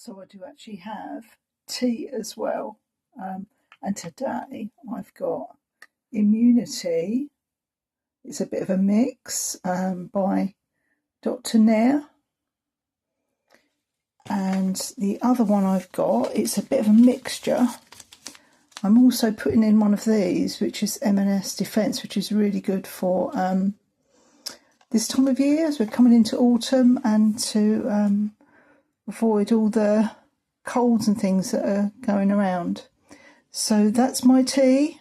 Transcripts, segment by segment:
So I do actually have tea as well. And today I've got Immunity. It's a bit of a mix by Dr. Nair. And the other one I've got, it's a bit of a mixture. I'm also putting in one of these, which is M&S Defence, which is really good for this time of year as we're coming into autumn, and to avoid all the colds and things that are going around. So that's my tea.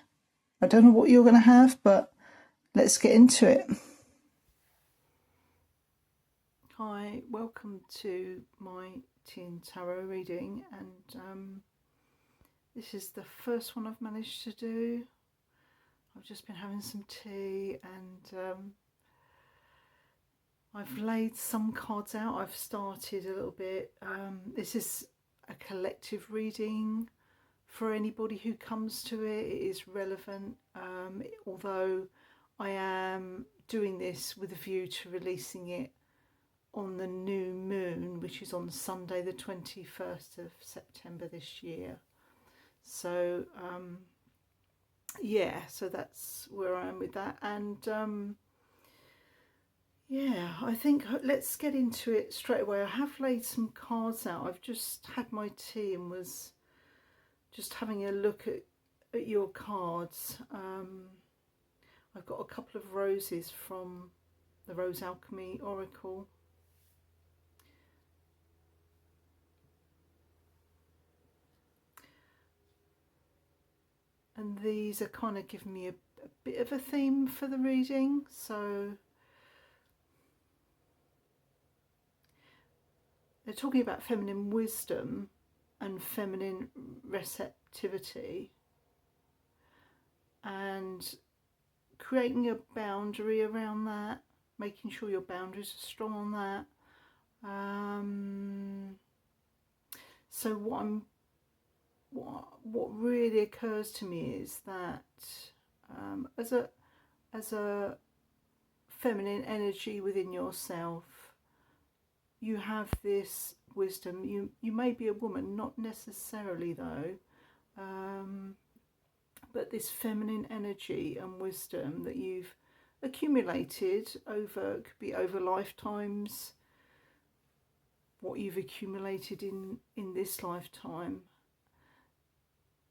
I don't know what you're going to have, but let's get into it. Hi, welcome to my tea and tarot reading, and this is the first one I've managed to do. I've just been having some tea, and I've laid some cards out. I've started a little bit. This is a collective reading for anybody who comes to it. It is relevant, although I am doing this with a view to releasing it on the new moon, which is on Sunday the 21st of September this year. So yeah, so that's where I am with that. And yeah, I think let's get into it straight away. I have laid some cards out. I've just had my tea and was just having a look at your cards. I've got a couple of roses from the Rose Alchemy Oracle. And these are kind of giving me a bit of a theme for the reading. So they're talking about feminine wisdom and feminine receptivity, and creating a boundary around that, making sure your boundaries are strong on that. So what really occurs to me is that as a feminine energy within yourself, you have this wisdom. You may be a woman, not necessarily though, but this feminine energy and wisdom that you've accumulated over, it could be over lifetimes, what you've accumulated in this lifetime.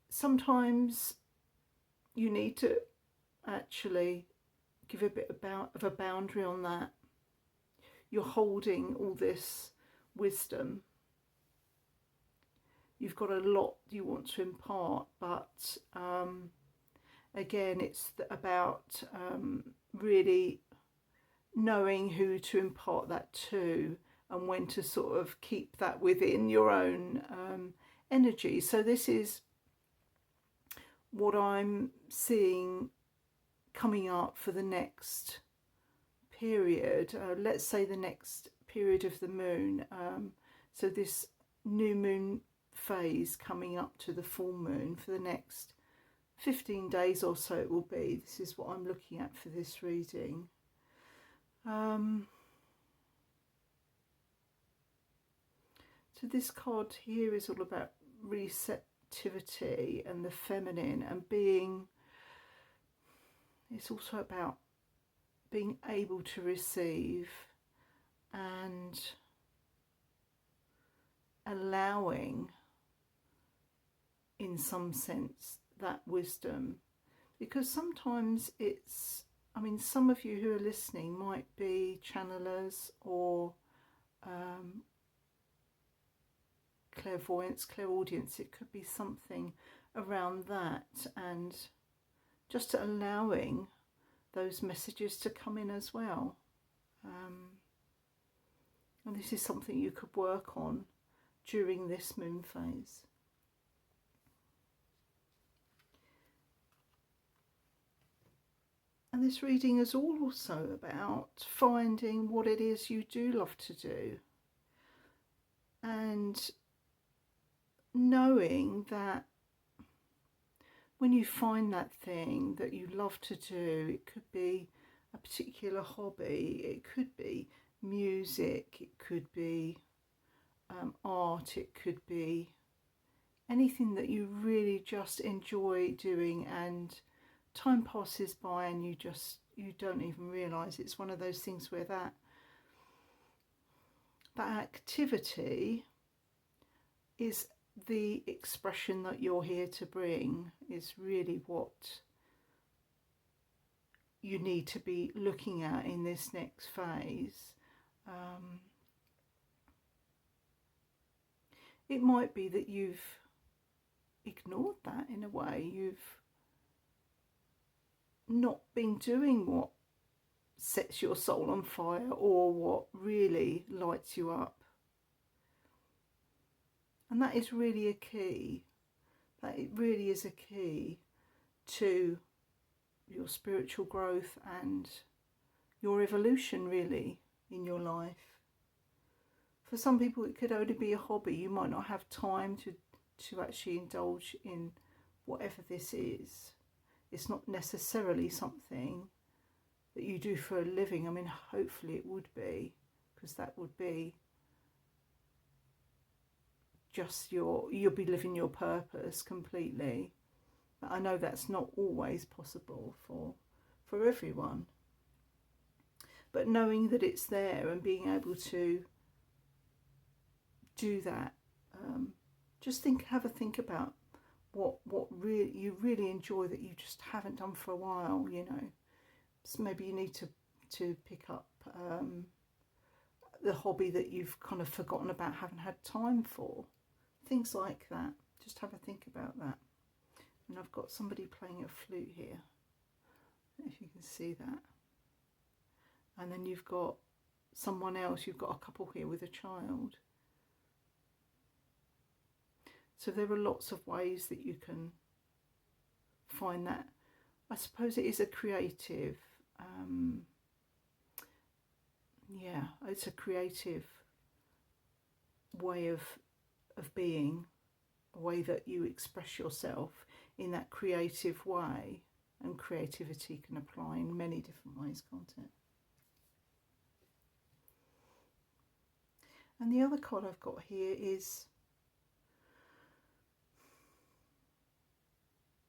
Sometimes you need to actually give a bit of a boundary on that. You're holding all this wisdom. You've got a lot you want to impart, but again, it's about really knowing who to impart that to and when to sort of keep that within your own energy. So this is what I'm seeing coming up for the next period, let's say the next period of the moon. So this new moon phase coming up to the full moon for the next 15 days or so it will be. This is what I'm looking at for this reading. So this card here is all about receptivity and the feminine, and being, it's also about being able to receive and allowing, in some sense, that wisdom. Because sometimes it's, I mean, some of you who are listening might be channelers or clairvoyance, clairaudience. It could be something around that, and just allowing those messages to come in as well. And this is something you could work on during this moon phase. And this reading is also about finding what it is you do love to do, and knowing that when you find that thing that you love to do, it could be a particular hobby, it could be music, it could be art, it could be anything that you really just enjoy doing, and time passes by and you don't even realise. It's one of those things where that activity is the expression that you're here to bring, is really what you need to be looking at in this next phase. It might be that you've ignored that in a way. You've not been doing what sets your soul on fire or what really lights you up. And that is really a key. That it really is a key to your spiritual growth and your evolution, really, in your life. For some people it could only be a hobby. You might not have time to actually indulge in whatever this is. It's not necessarily something that you do for a living. I mean, hopefully it would be, because that would be just you'll be living your purpose completely. But I know that's not always possible for everyone. But knowing that it's there and being able to do that, just have a think about what really you really enjoy that you just haven't done for a while. You know, so maybe you need to pick up the hobby that you've kind of forgotten about, haven't had time for. Things like that. Just have a think about that. And I've got somebody playing a flute here. I don't know if you can see that. And then you've got someone else. You've got a couple here with a child. So there are lots of ways that you can find that. I suppose it is a creative, it's a creative way of being, a way that you express yourself in that creative way. And creativity can apply in many different ways, can't it? And the other card I've got here is,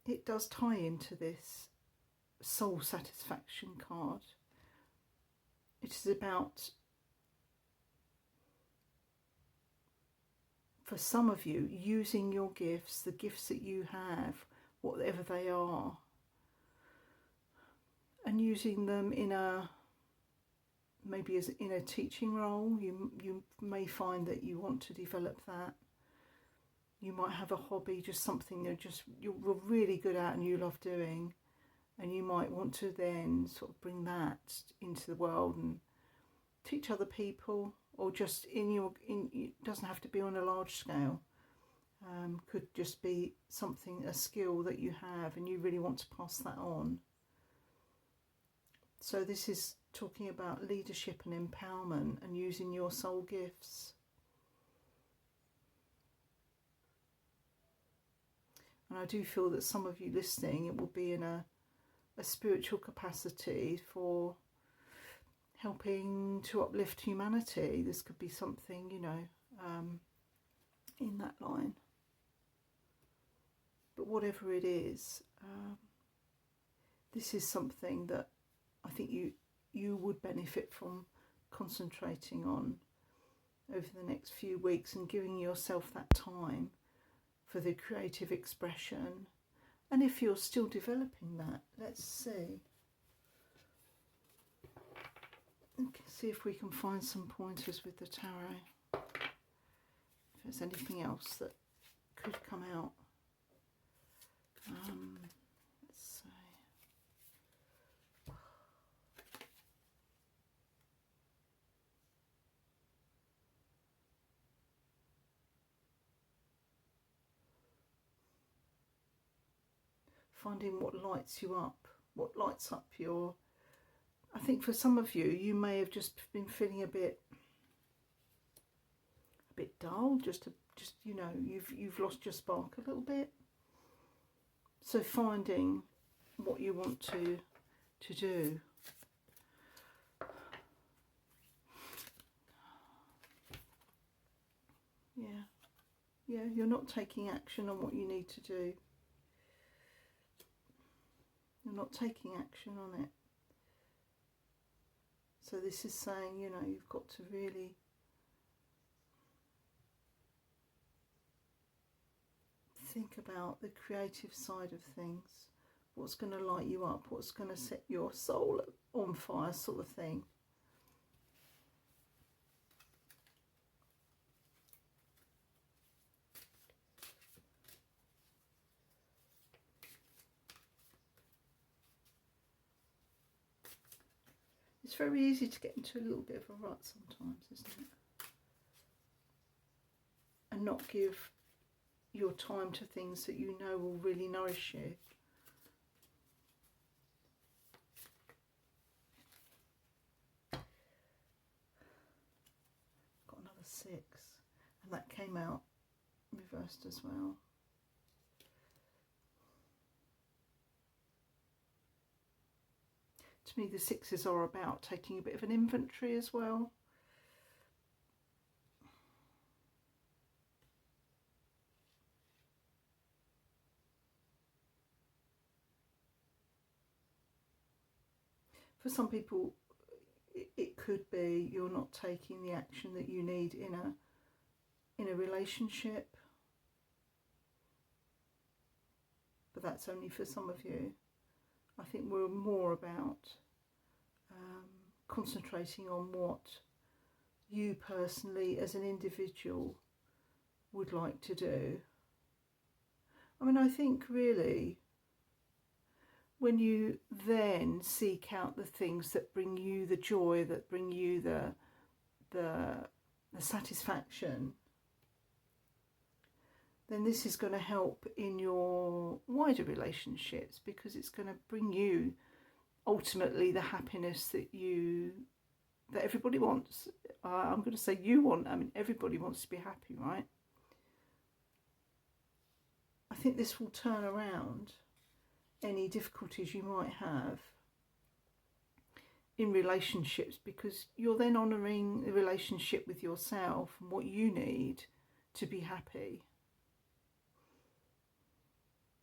it does tie into this soul satisfaction card. It is about, for some of you, using your gifts, the gifts that you have, whatever they are, and using them in a, maybe as in a teaching role. You may find that you want to develop that. You might have a hobby, just something you're really good at and you love doing, and you might want to then sort of bring that into the world and teach other people, or just it doesn't have to be on a large scale. Could just be something, a skill that you have and you really want to pass that on. So this is talking about leadership and empowerment and using your soul gifts. And I do feel that some of you listening, it will be in a spiritual capacity for helping to uplift humanity. This could be something, you know, in that line. But whatever it is, this is something that I think you would benefit from concentrating on over the next few weeks, and giving yourself that time for the creative expression. And if you're still developing that, let's see. Okay, see if we can find some pointers with the tarot. If there's anything else that could come out. Let's see. Finding what lights you up, what lights up your... I think for some of you, you may have just been feeling a bit dull, just you know, you've lost your spark a little bit. So finding what you want to do. Yeah, you're not taking action on what you need to do. You're not taking action on it. So this is saying, you know, you've got to really think about the creative side of things. What's going to light you up? What's going to set your soul on fire, sort of thing. It's very easy to get into a little bit of a rut sometimes, isn't it? And not give your time to things that you know will really nourish you. Got another 6, and that came out reversed as well. To me, the 6s are about taking a bit of an inventory as well. For some people, it could be you're not taking the action that you need in a relationship. But that's only for some of you. I think we're more about concentrating on what you personally as an individual would like to do. I mean, I think really when you then seek out the things that bring you the joy, that bring you the satisfaction, then this is going to help in your wider relationships, because it's going to bring you ultimately the happiness that everybody wants. I'm going to say you want. I mean, everybody wants to be happy, right? I think this will turn around any difficulties you might have in relationships, because you're then honouring the relationship with yourself and what you need to be happy,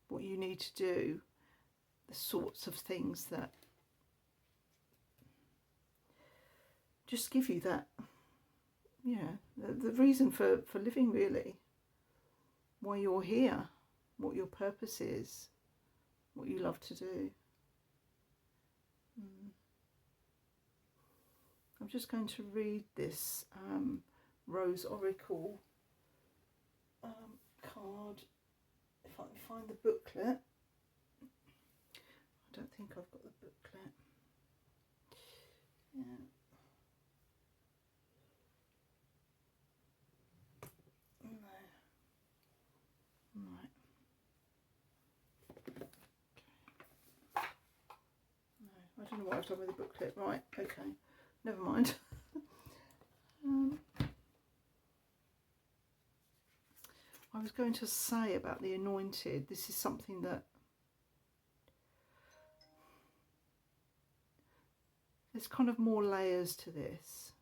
what you need to do, the sorts of things that just give you that, the reason for living, really, why you're here, what your purpose is, what you love to do. I'm just going to read this Rose Oracle card, if I can find the booklet. I don't think I've got the booklet. Yeah. No. Right. No, I don't know what I've done with the booklet. Right, okay. Never mind. I was going to say about the anointed, this is something that there's kind of more layers to this.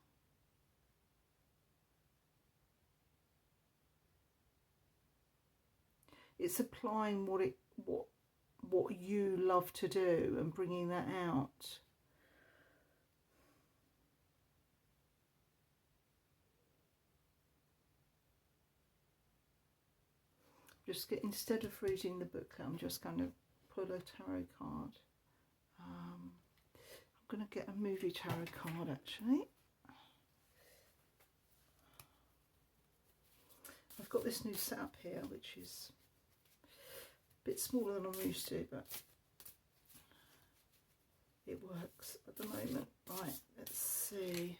It's applying what you love to do and bringing that out. Instead of reading the booklet, I'm just going to pull a tarot card. I'm going to get a movie tarot card, actually. I've got this new setup here, which is a bit smaller than I'm used to, but it works at the moment. Right, let's see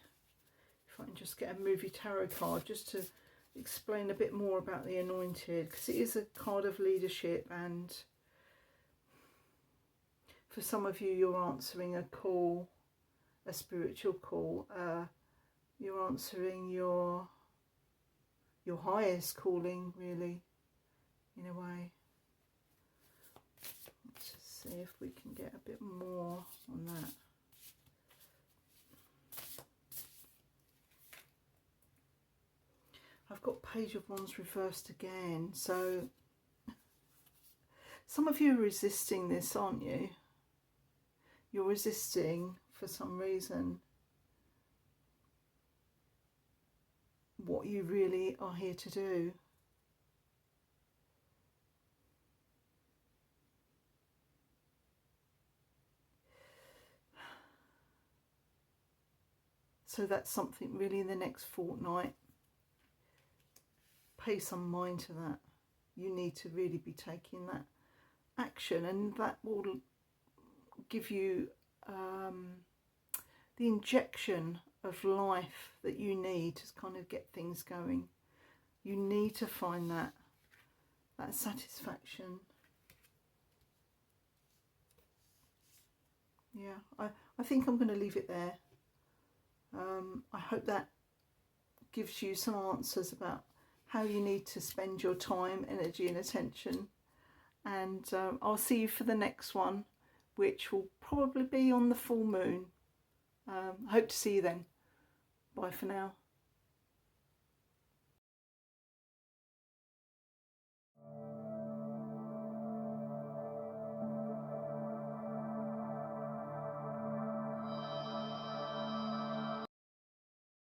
if I can just get a movie tarot card just to explain a bit more about the anointed, because it is a card of leadership, and for some of you, you're answering a call, a spiritual call. You're answering your highest calling, really, in a way. Let's just see if we can get a bit more on that. I've got Page of Wands reversed again. So some of you are resisting this, aren't you? You're resisting for some reason what you really are here to do. So that's something really in the next fortnight. Pay some mind to that. You need to really be taking that action, and that will give you the injection of life that you need to kind of get things going. You need to find that satisfaction. Yeah, I think I'm going to leave it there. I hope that gives you some answers about how you need to spend your time, energy and attention. And I'll see you for the next one, which will probably be on the full moon. I hope to see you then. Bye for now.